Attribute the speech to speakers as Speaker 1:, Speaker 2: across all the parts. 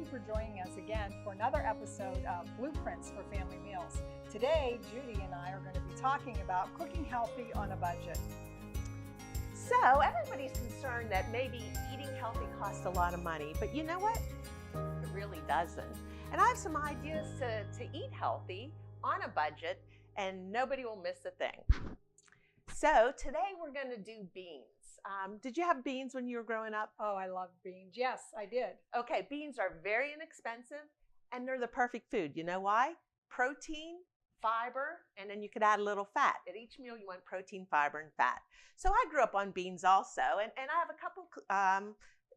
Speaker 1: you for joining us again for another episode of Blueprints for Family Meals. Today, Judy and I are going to be talking about cooking healthy on a budget.
Speaker 2: So everybody's concerned that maybe eating healthy costs a lot of money, but you know what? It really doesn't. And I have some ideas to eat healthy on a budget and nobody will miss a thing. So today we're going to do beans. Did you have beans when you were growing up?
Speaker 1: Oh, I love beans. Yes, I did.
Speaker 2: Okay, beans are very inexpensive and they're the perfect food. You know why? Protein, fiber, and then you could add a little fat. At each meal you want protein, fiber, and fat. So I grew up on beans also, and I have a couple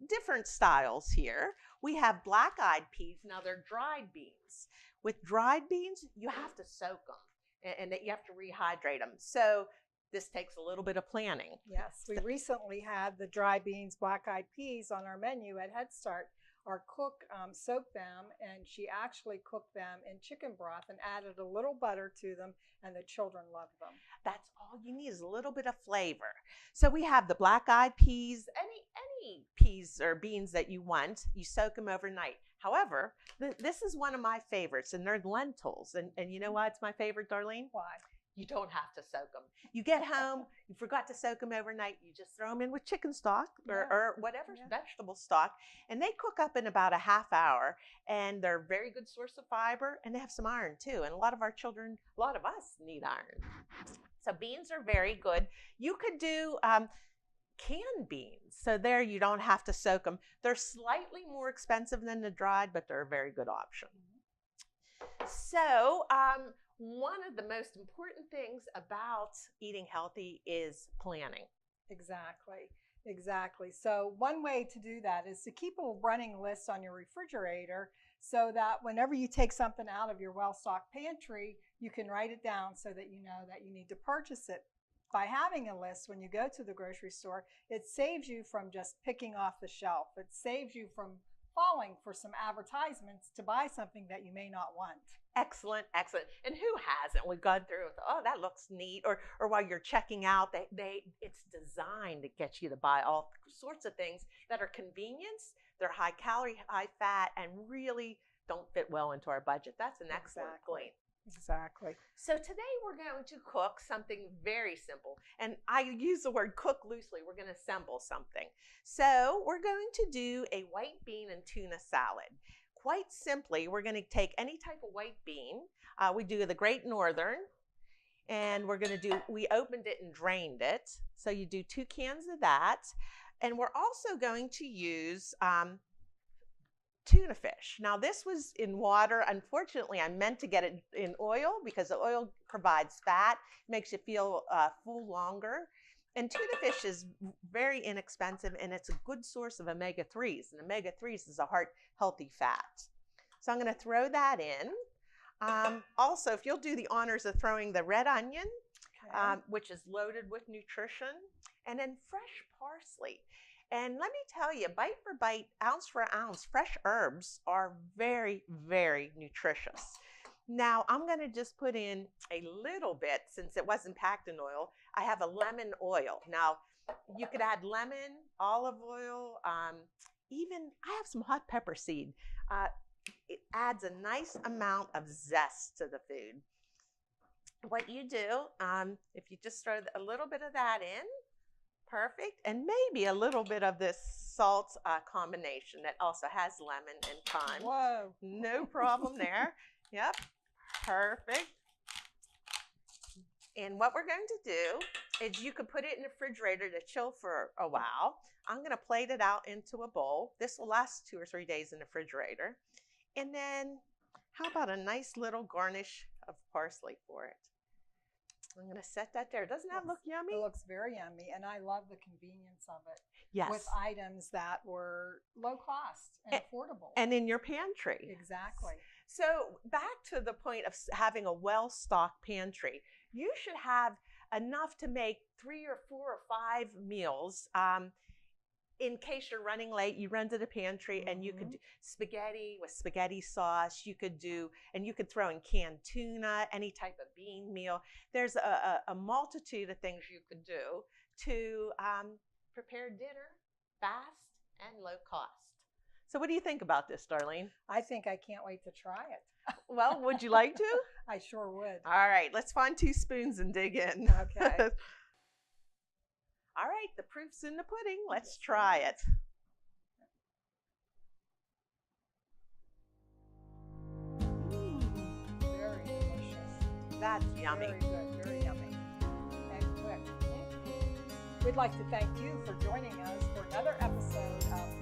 Speaker 2: different styles here. We have black-eyed peas. Now they're dried beans. With dried beans, you have to soak them and you have to rehydrate them. So this takes a little bit of planning.
Speaker 1: Yes, we recently had the dry beans, black-eyed peas on our menu at Head Start. Our cook soaked them, and she actually cooked them in chicken broth and added a little butter to them, and the children loved them.
Speaker 2: That's all you need is a little bit of flavor. So we have the black-eyed peas, any peas or beans that you want, you soak them overnight. However, this is one of my favorites, and they're lentils. And you know why it's my favorite, Darlene?
Speaker 1: Why?
Speaker 2: You don't have to soak them. You get home, you forgot to soak them overnight, you just throw them in with chicken stock or whatever vegetable stock, and they cook up in about a half hour, and they're a very good source of fiber, and they have some iron too, and a lot of our children, a lot of us need iron. So beans are very good. You could do canned beans. So there you don't have to soak them. They're slightly more expensive than the dried, but they're a very good option. So one of the most important things about eating healthy is planning.
Speaker 1: Exactly. So one way to do that is to keep a running list on your refrigerator so that whenever you take something out of your well-stocked pantry, you can write it down so that you know that you need to purchase it. By having a list when you go to the grocery store, it saves you from just picking off the shelf. It saves you from falling for some advertisements to buy something that you may not want.
Speaker 2: Excellent. And who hasn't? We've gone through it. Oh, that looks neat. Or while you're checking out, it's designed to get you to buy all sorts of things that are convenience. They're high calorie, high fat, and really don't fit well into our budget. That's an excellent point.
Speaker 1: Exactly.
Speaker 2: So today we're going to cook something very simple. And I use the word cook loosely. We're going to assemble something. So we're going to do a white bean and tuna salad. Quite simply, we're going to take any type of white bean. We do the Great Northern. And we opened it and drained it. So you do 2 cans of that. And we're also going to use tuna fish. Now this was in water. Unfortunately, I meant to get it in oil because the oil provides fat, makes you feel full longer. And tuna fish is very inexpensive and it's a good source of omega-3s. And omega-3s is a heart healthy fat. So I'm going to throw that in. Also, if you'll do the honors of throwing the red onion, which is loaded with nutrition, and then fresh parsley. And let me tell you, bite for bite, ounce for ounce, fresh herbs are very, very nutritious. Now, I'm going to just put in a little bit, since it wasn't packed in oil, I have a lemon oil. Now, you could add lemon, olive oil, even I have some hot pepper seed. It adds a nice amount of zest to the food. What you do, if you just throw a little bit of that in, perfect, and maybe a little bit of this salt combination that also has lemon and thyme.
Speaker 1: Whoa.
Speaker 2: No problem there. Yep, perfect. And what we're going to do is you could put it in the refrigerator to chill for a while. I'm going to plate it out into a bowl. This will last 2 or 3 days in the refrigerator. And then how about a nice little garnish of parsley for it? I'm going to set that there. Doesn't that look yummy?
Speaker 1: It looks very yummy, and I love the convenience of it.
Speaker 2: Yes.
Speaker 1: With items that were low cost and affordable.
Speaker 2: And in your pantry.
Speaker 1: Exactly.
Speaker 2: So back to the point of having a well-stocked pantry, you should have enough to make 3 or 4 or 5 meals. In case you're running late, you run to the pantry and you could do spaghetti with spaghetti sauce. You could throw in canned tuna, any type of bean meal. There's a multitude of things you could do to prepare dinner fast and low cost. So what do you think about this, Darlene?
Speaker 1: I think I can't wait to try it.
Speaker 2: Well, would you like to?
Speaker 1: I sure would.
Speaker 2: All right, let's find 2 spoons and dig in.
Speaker 1: Okay.
Speaker 2: All right, the proof's in the pudding. Let's try it.
Speaker 1: Very delicious.
Speaker 2: That's yummy.
Speaker 1: Very good, very yummy. And quick. We'd like to thank you for joining us for another episode of